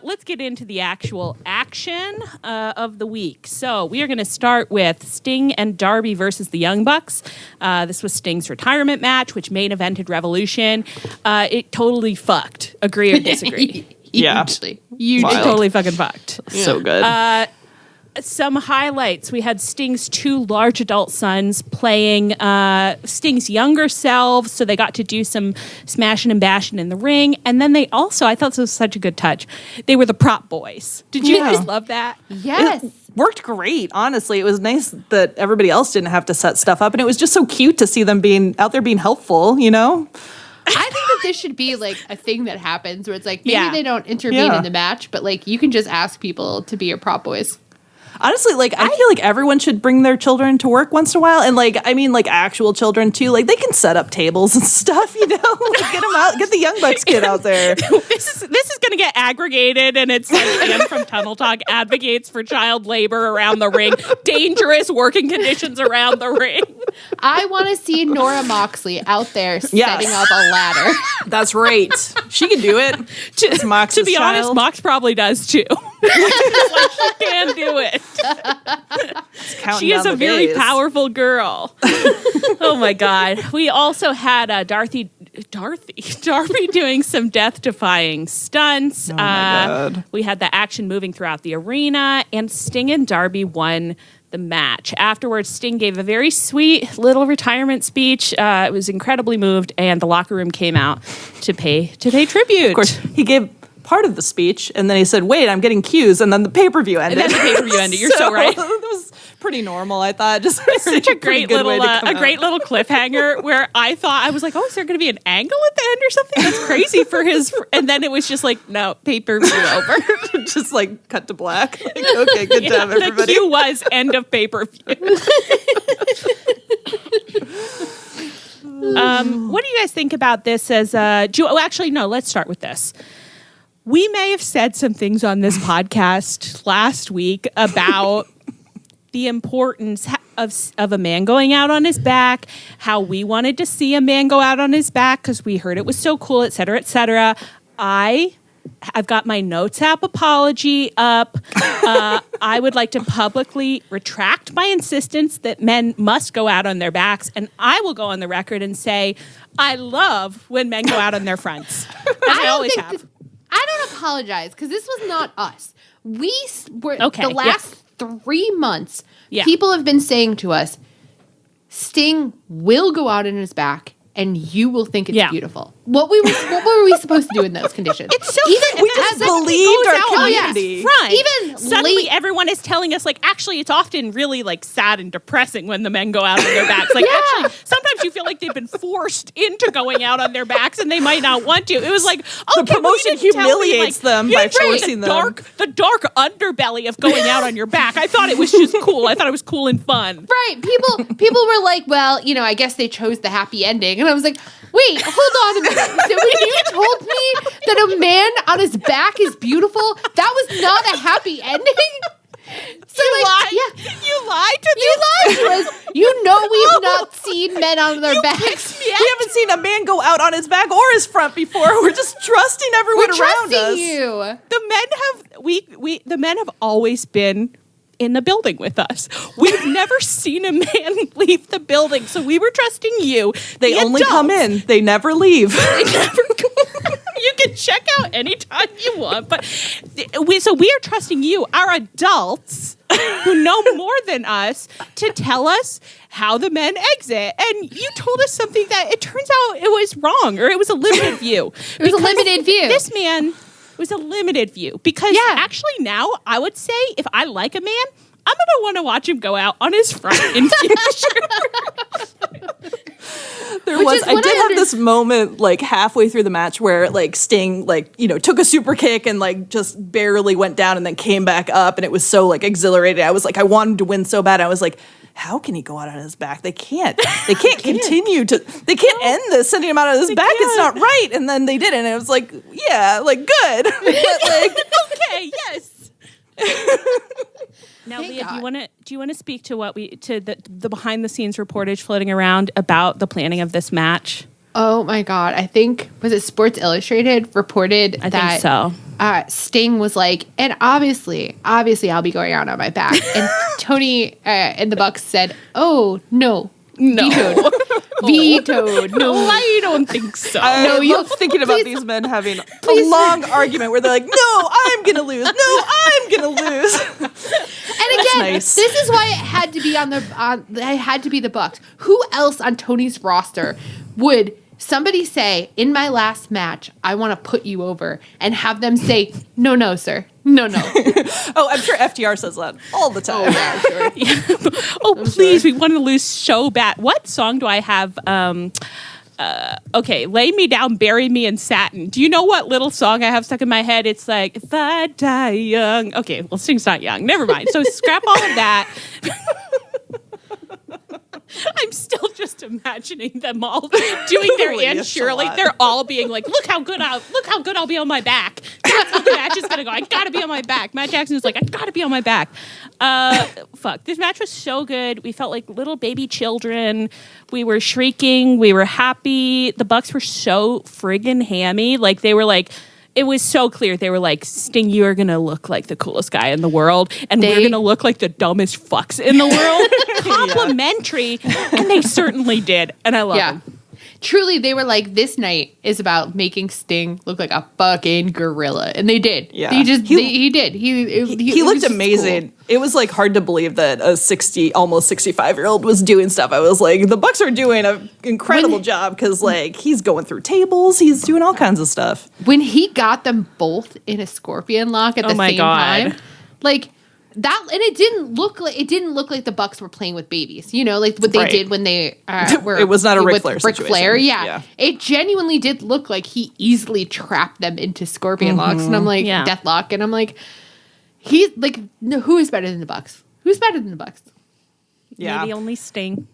let's get into the actual action of the week. So we are going to start with Sting and Darby versus the Young Bucks. This was Sting's retirement match, which main evented Revolution. It totally fucked. Agree or disagree? Yeah. Hugely. It totally fucking fucked. So good. Some highlights. We had Sting's 2 large adult sons playing Sting's younger selves, so they got to do some smashing and bashing in the ring. And then they also, I thought this was such a good touch, they were the prop boys. Did you guys love that? Yes. It worked great, honestly. It was nice that everybody else didn't have to set stuff up, and it was just so cute to see them being out there being helpful, you know? I think that this should be like a thing that happens where it's like maybe they don't intervene in the match, but like you can just ask people to be your prop boys. Honestly, like, I feel like everyone should bring their children to work once in a while. And, like, I mean, like, actual children, too. Like, they can set up tables and stuff, you know? Like, get them out. Get the Young Bucks kid out there. This is going to get aggregated, and it's like Ann from Tunnel Talk advocates for child labor around the ring. Dangerous working conditions around the ring. I want to see Nora Moxley out there setting up a ladder. That's right. She can do it. To be honest, Mox probably does, too. Like, she can do it. She is a very powerful girl. Oh my God. We also had Darby doing some death-defying stunts. Oh my God. We had the action moving throughout the arena, and Sting and Darby won the match. Afterwards, Sting gave a very sweet little retirement speech. It was incredibly moved, and the locker room came out to pay tribute. Of course, he gave part of the speech, and then he said, "Wait, I'm getting cues," and then the pay-per-view ended. And then the pay-per-view ended. You're so right. It was pretty normal, I thought. Just such a great little cliffhanger where I was like, oh, is there going to be an angle at the end or something? That's crazy for his. And then it was just like, no, pay-per-view over. Just like cut to black. Like, okay, good job, everybody. The cue was end of pay-per-view. What do you guys think about this as actually, no, let's start with this. We may have said some things on this podcast last week about the importance of a man going out on his back, how we wanted to see a man go out on his back because we heard it was so cool, et cetera, et cetera. I've got my Notes app apology up. I would like to publicly retract my insistence that men must go out on their backs, and I will go on the record and say I love when men go out on their fronts. I always have. I don't apologize because this was not us. We were the last 3 months. People have been saying to us, Sting will go out on his back, and you will think it's beautiful. What were we supposed to do in those conditions? It's so we just believed our community. Even suddenly everyone is telling us, like, actually it's often really like sad and depressing when the men go out on their backs. Like actually sometimes you feel like they've been forced into going out on their backs and they might not want to. It was like, the promotion humiliates them by forcing them. The dark underbelly of going out on your back. I thought it was just cool. I thought it was cool and fun. Right. People were like, well, you know, I guess they chose the happy ending. And I was like, wait, hold on a minute. So when you told me that a man on his back is beautiful, that was not a happy ending? So you lied. Yeah. You lied to me. You lied to us. You know we've not seen men on their backs. We haven't seen a man go out on his back or his front before. We're just trusting everyone around us. You. The men have always been in the building with us. We've never seen a man leave the building, so we were trusting you. They only come in. They never leave. They never You can check out anytime you want, but we are trusting you, our adults who know more than us, to tell us how the men exit. And you told us something that it turns out it was wrong, or it was a limited view. It was a limited view. This man was a limited view because actually now I would say if I like a man, I'm going to want to watch him go out on his front in future. I did have this moment like halfway through the match where like Sting like, you know, took a super kick and like just barely went down and then came back up, and it was so like exhilarating. I was like, I wanted to win so bad. I was like, how can he go out on his back? They can't continue to, they can't end this, sending him out on his back. It's not right. And then they did it. And it was like, yeah, like good. But, like, okay, yes. Now, Leah, do you want to speak to the behind the scenes reportage floating around about the planning of this match? Oh my God. I think, was it Sports Illustrated reported I think so. Sting was like, and obviously I'll be going out on my back. And Tony and the Bucks said, "Oh no, vetoed. No, I don't think so. No, you're thinking about these men having a long argument where they're like, "No, I'm gonna lose. No, I'm gonna lose." And again, this is why it had to be it had to be the Bucks. Who else on Tony's roster would somebody say, in my last match, I want to put you over, and have them say, no, sir. No. Oh, I'm sure FTR says that all the time. Oh, yeah, sure. Please, sure. We want to lose so bad. What song do I have? Okay, Lay Me Down, Bury Me in Satin. Do you know what little song I have stuck in my head? It's like, if I die young. Okay, well, Sting's not young. Never mind. So scrap all of that. I'm still just imagining them all doing their Anne Shirley. They're all being like, look how good I'll be on my back. That's how the match is gonna go. I gotta be on my back. Matt Jackson was like, I gotta be on my back. Fuck. This match was so good. We felt like little baby children. We were shrieking. We were happy. The Bucks were so friggin' hammy. Like they were like, it was so clear. They were like, Sting, you are going to look like the coolest guy in the world, and we're going to look like the dumbest fucks in the world. Complimentary. And they certainly did. And I love them. Truly, they were like, this night is about making Sting look like a fucking gorilla. And they did. Yeah. He did. He looked amazing. Cool. It was like hard to believe that a almost 65-year-old was doing stuff. I was like, the Bucks are doing an incredible job because like he's going through tables. He's doing all kinds of stuff. When he got them both in a scorpion lock at the same time, like that, and it didn't look like the Bucks were playing with babies, you know, like what they did when they were. It was not a Ric Flair situation. Flair, yeah. It genuinely did look like he easily trapped them into scorpion locks, and I'm like, deathlock, and I'm like, he's like, no, who is better than the Bucks? Who's better than the Bucks? Yeah, maybe only Sting.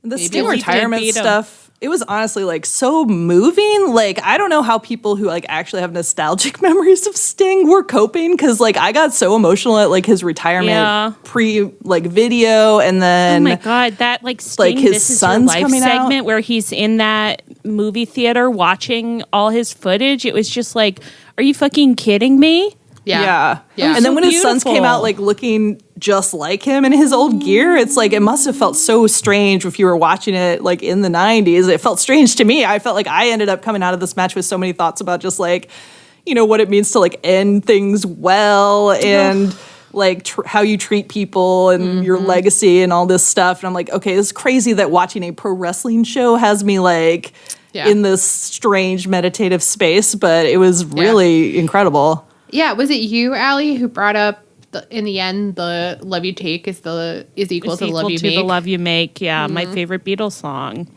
The Sting retirement stuff. It was honestly like so moving. Like, I don't know how people who like actually have nostalgic memories of Sting were coping, because like I got so emotional at like his retirement video, and then oh my god, that like Sting, like his This son's Is Your Life coming segment out where he's in that movie theater watching all his footage. It was just like, are you fucking kidding me? Yeah. And then when his sons came out like looking just like him in his old gear, it's like it must have felt so strange if you were watching it like in the 90s. It felt strange to me. I felt like I ended up coming out of this match with so many thoughts about just like, you know, what it means to like end things well and like how you treat people and your legacy and all this stuff. And I'm like, okay, it's crazy that watching a pro wrestling show has me like in this strange meditative space, but it was really incredible. Yeah, was it you, Allie, who brought up in the end the "Love You Take" is equal to the "Love You Make"? The "Love You Make," my favorite Beatles song.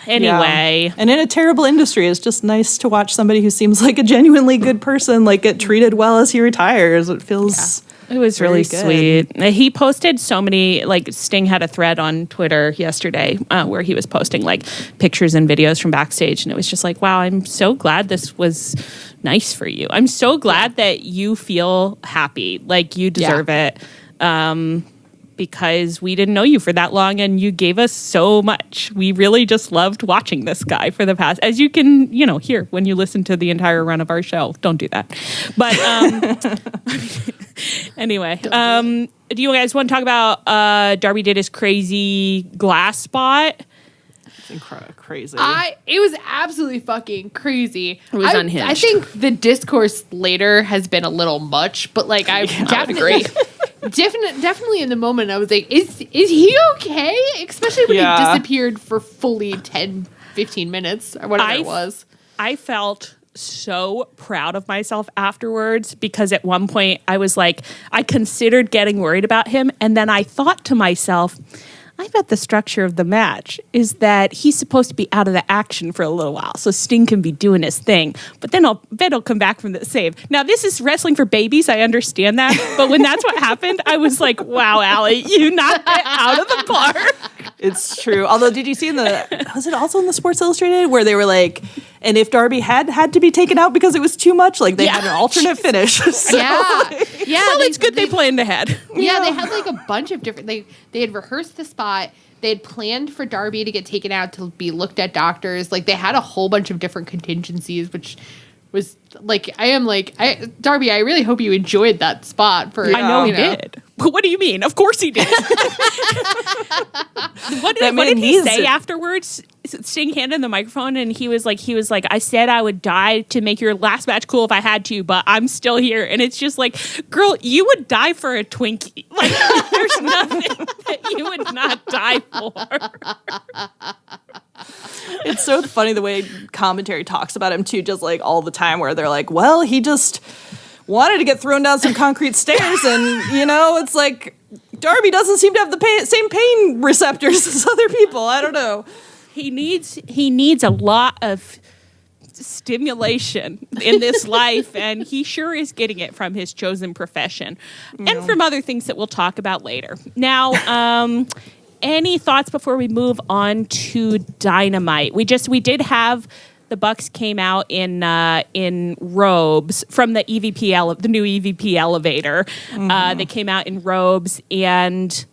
Anyway, and in a terrible industry, it's just nice to watch somebody who seems like a genuinely good person like get treated well as he retires. It feels. It was really sweet. He posted so many, like Sting had a thread on Twitter yesterday where he was posting like pictures and videos from backstage. And it was just like, wow, I'm so glad this was nice for you. I'm so glad that you feel happy. Like you deserve it. Because we didn't know you for that long and you gave us so much. We really just loved watching this guy for the past, as you can, you know, hear when you listen to the entire run of our show. Don't do that. But anyway, do you guys want to talk about Darby did his crazy glass spot? Crazy. It was absolutely fucking crazy. It was unhinged. I think the discourse later has been a little much, but like I definitely definitely in the moment I was like, is he okay? Especially when he disappeared for fully 10-15 minutes or whatever it was. I felt so proud of myself afterwards, because at one point I was like, I considered getting worried about him, and then I thought to myself, I bet the structure of the match is that he's supposed to be out of the action for a little while, so Sting can be doing his thing. But then I'll bet he'll come back from the save. Now, this is wrestling for babies. I understand that. But when that's what happened, I was like, wow, Allie, you knocked it out of the park. It's true. Although, did you see was it also in the Sports Illustrated where they were like, and if Darby had to be taken out because it was too much, like they had an alternate finish. So, well, it's good they planned ahead. Yeah, they had like a bunch of different. They had rehearsed the spot. They had planned for Darby to get taken out to be looked at doctors. Like they had a whole bunch of different contingencies, which was like, Darby, I really hope you enjoyed that spot for. I know he did. What do you mean? Of course he did. What did he say afterwards? Sting handed the microphone, and he was like, I said I would die to make your last match cool if I had to, but I'm still here. And it's just like, girl, you would die for a Twinkie. Like, there's nothing that you would not die for. It's so funny the way commentary talks about him too, just like all the time, where they're like, well, he just wanted to get thrown down some concrete stairs, and it's like Darby doesn't seem to have the same pain receptors as other people. I don't know. He needs a lot of stimulation in this life, and he sure is getting it from his chosen profession and from other things that we'll talk about later. Now, any thoughts before we move on to Dynamite? We did have the Bucks came out in robes from the the new EVP elevator. They came out in robes, and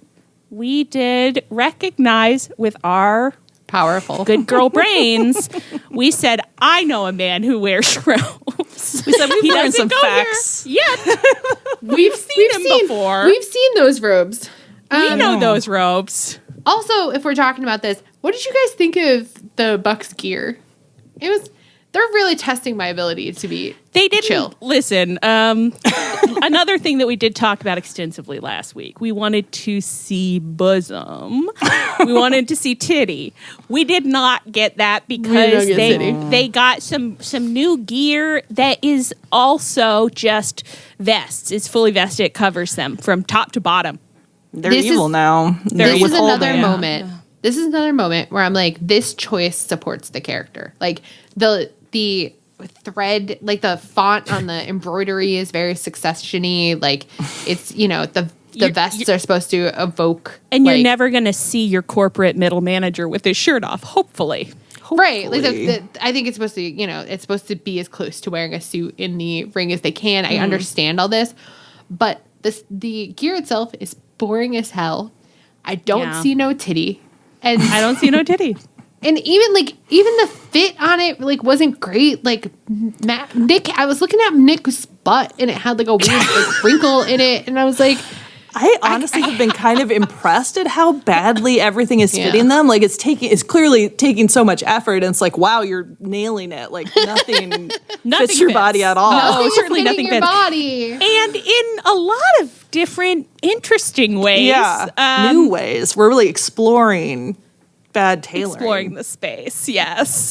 we did recognize with our powerful good girl brains. We said, I know a man who wears robes. We said he learned some facts. Yeah, we've seen him before. We've seen those robes. We know those robes. Also, if we're talking about this, what did you guys think of the Bucks gear? They're really testing my ability to be They didn't chill. Listen, another thing that we did talk about extensively last week, we wanted to see bosom. We wanted to see titty. We did not get that because they got some new gear that is also just vests. It's fully vested. It covers them from top to bottom. They're evil now. This is another moment. This is another moment where I'm like, this choice supports the character. Like the thread, like the font on the embroidery is very Succession-y. Like it's, the vests are supposed to evoke. And you're never going to see your corporate middle manager with his shirt off, hopefully. Right. Like I think it's supposed to, it's supposed to be as close to wearing a suit in the ring as they can. I understand all this, but the gear itself is boring as hell. I don't see no titty. And I don't see no titty. And even the fit on it wasn't great. Like Nick, I was looking at Nick's butt and it had like a weird wrinkle in it, and I was like, I honestly have been kind of impressed at how badly everything is fitting them. Like it's clearly taking so much effort, and it's like, wow, you're nailing it. Like nothing fits your body at all. No, certainly nothing fits your body. And in a lot of different interesting ways. Yeah, new ways. We're really exploring bad tailoring. Exploring the space, yes.